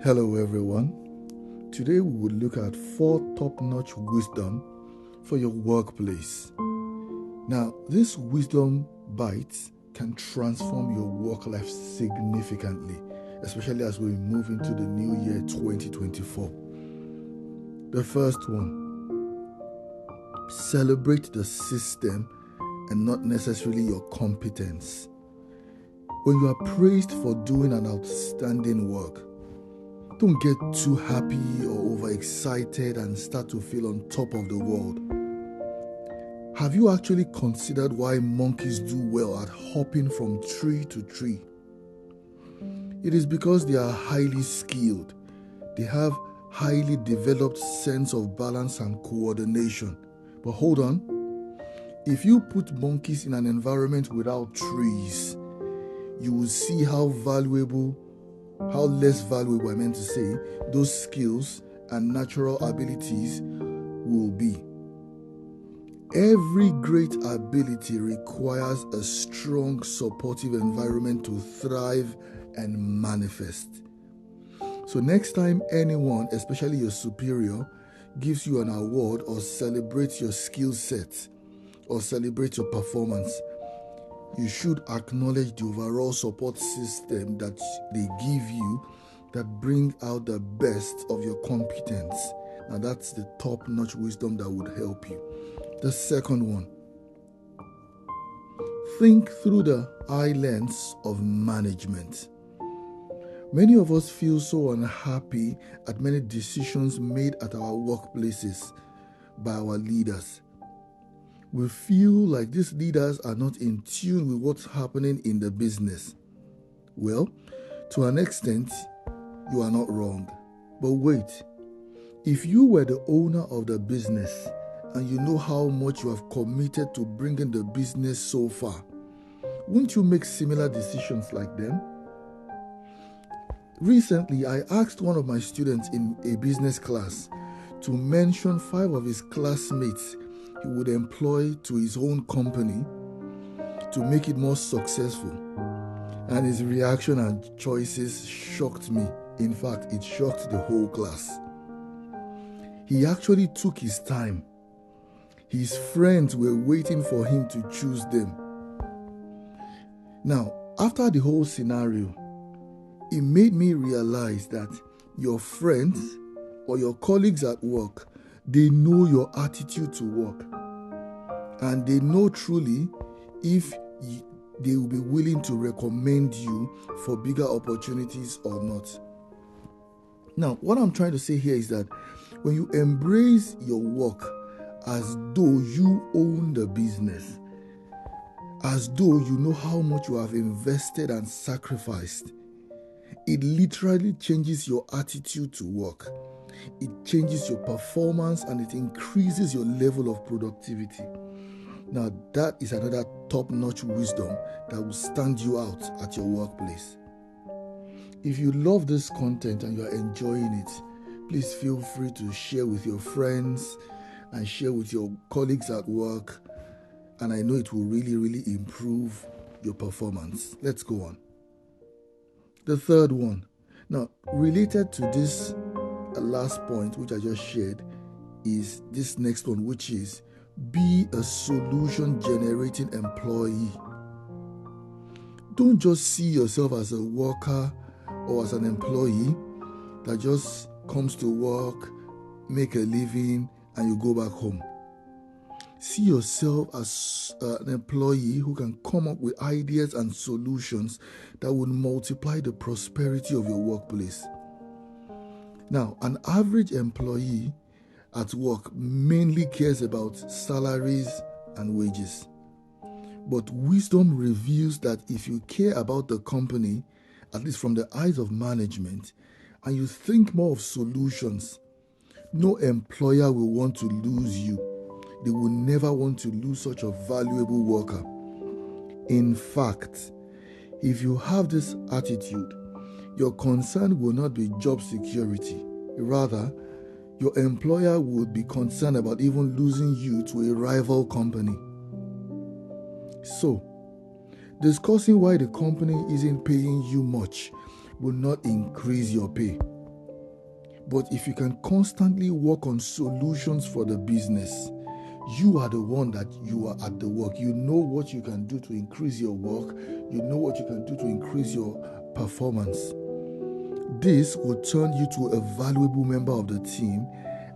Hello everyone. Today we will look at 4 top-notch wisdom for your workplace. Now, this wisdom bytes can transform your work life significantly, especially as we move into the new year 2024. The first one: celebrate the system and not necessarily your competence. When you are praised for doing an outstanding work, don't get too happy or overexcited and start to feel on top of the world. Have you actually considered why monkeys do well at hopping from tree to tree? It is because they are highly skilled. They have highly developed sense of balance and coordination. But hold on, if you put monkeys in an environment without trees, you will see how less valuable, those skills and natural abilities will be. Every great ability requires a strong, supportive environment to thrive and manifest. So next time anyone, especially your superior, gives you an award or celebrates your skill set or celebrates your performance, you should acknowledge the overall support system that they give you that bring out the best of your competence. Now that's the top-notch wisdom that would help you. The second one: think through the eye lens of management. Many of us feel so unhappy at many decisions made at our workplaces by our leaders. We feel like these leaders are not in tune with what's happening in the business. Well, to an extent, you are not wrong. But wait, if you were the owner of the business and you know how much you have committed to bringing the business so far, wouldn't you make similar decisions like them? Recently, I asked one of my students in a business class to mention 5 of his classmates he would employ to his own company to make it more successful. And his reaction and choices shocked me. In fact, it shocked the whole class. He actually took his time. His friends were waiting for him to choose them. Now, after the whole scenario, it made me realize that your friends or your colleagues at work, they know your attitude to work, and they know truly if they will be willing to recommend you for bigger opportunities or not. Now, what I'm trying to say here is that when you embrace your work as though you own the business, as though you know how much you have invested and sacrificed, it literally changes your attitude to work. It changes your performance and it increases your level of productivity. Now, that is another top-notch wisdom that will stand you out at your workplace. If you love this content and you are enjoying it, please feel free to share with your friends and share with your colleagues at work. And I know it will really, really improve your performance. Let's go on. The third one. Now, related to this last point, which I just shared, is this next one, which is be a solution-generating employee. Don't just see yourself as a worker or as an employee that just comes to work, make a living, and you go back home. See yourself as an employee who can come up with ideas and solutions that will multiply the prosperity of your workplace. Now, an average employee at work mainly cares about salaries and wages. But wisdom reveals that if you care about the company, at least from the eyes of management, and you think more of solutions, no employer will want to lose you. They will never want to lose such a valuable worker. In fact, if you have this attitude, your concern will not be job security. Rather, your employer would be concerned about even losing you to a rival company. So, discussing why the company isn't paying you much will not increase your pay. But if you can constantly work on solutions for the business, you are the one that you are at the work. You know what you can do to increase your work. You know what you can do to increase your performance. This will turn you to a valuable member of the team,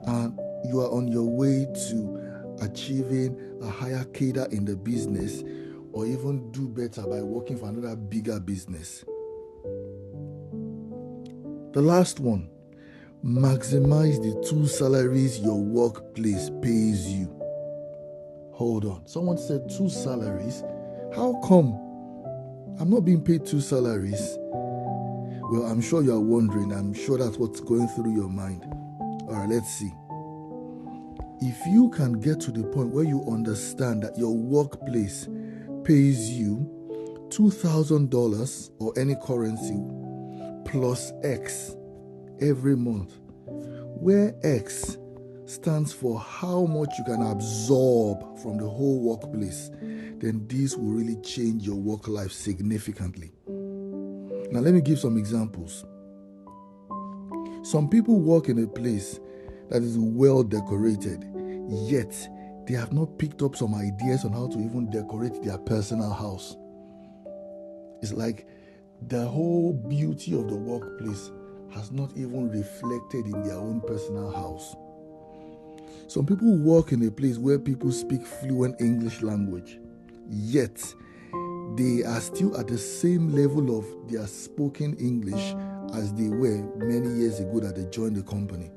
and you are on your way to achieving a higher cadre in the business, or even do better by working for another bigger business. The last one, maximize the 2 salaries your workplace pays you. Hold on. Someone said 2 salaries? How come I'm not being paid 2 salaries? Well, I'm sure you are wondering. I'm sure that's what's going through your mind. All right, let's see. If you can get to the point where you understand that your workplace pays you $2,000 or any currency plus X every month, where X stands for how much you can absorb from the whole workplace, then this will really change your work life significantly. Now, let me give some examples. Some people work in a place that is well decorated, yet they have not picked up some ideas on how to even decorate their personal house. It's like the whole beauty of the workplace has not even reflected in their own personal house. Some people work in a place where people speak fluent English language, yet they are still at the same level of their spoken English as they were many years ago that they joined the company.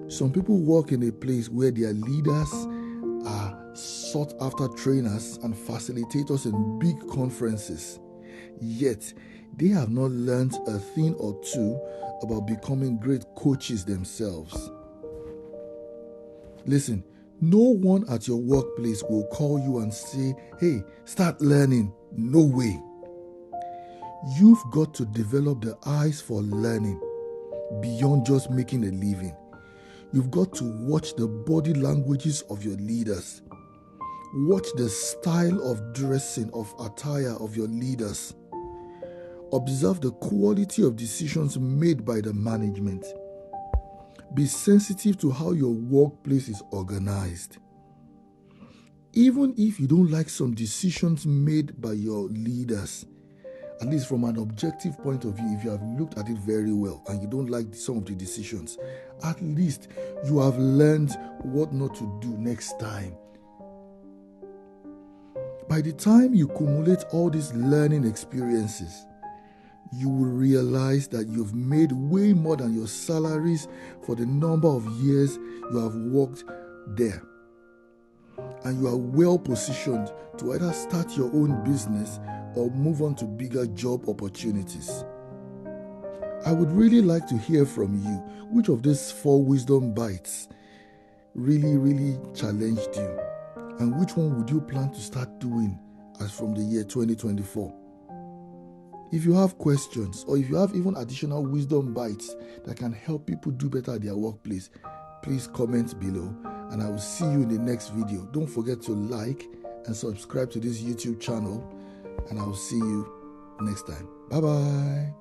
Some people work in a place where their leaders are sought after trainers and facilitators in big conferences, yet they have not learned a thing or two about becoming great coaches themselves. Listen, no one at your workplace will call you and say, hey, start learning. No way. You've got to develop the eyes for learning beyond just making a living. You've got to watch the body languages of your leaders. Watch the style of dressing, of attire of your leaders. Observe the quality of decisions made by the management. Be sensitive to how your workplace is organized. Even if you don't like some decisions made by your leaders, at least from an objective point of view, if you have looked at it very well and you don't like some of the decisions, at least you have learned what not to do next time. By the time you accumulate all these learning experiences, you will realize that you've made way more than your salaries for the number of years you have worked there. And you are well positioned to either start your own business or move on to bigger job opportunities. I would really like to hear from you. Which of these 4 wisdom bites really challenged you? And which one would you plan to start doing as from the year 2024? If you have questions, or if you have even additional wisdom bites that can help people do better at their workplace, please comment below, and I will see you in the next video. Don't forget to like and subscribe to this YouTube channel, and I will see you next time. Bye-bye.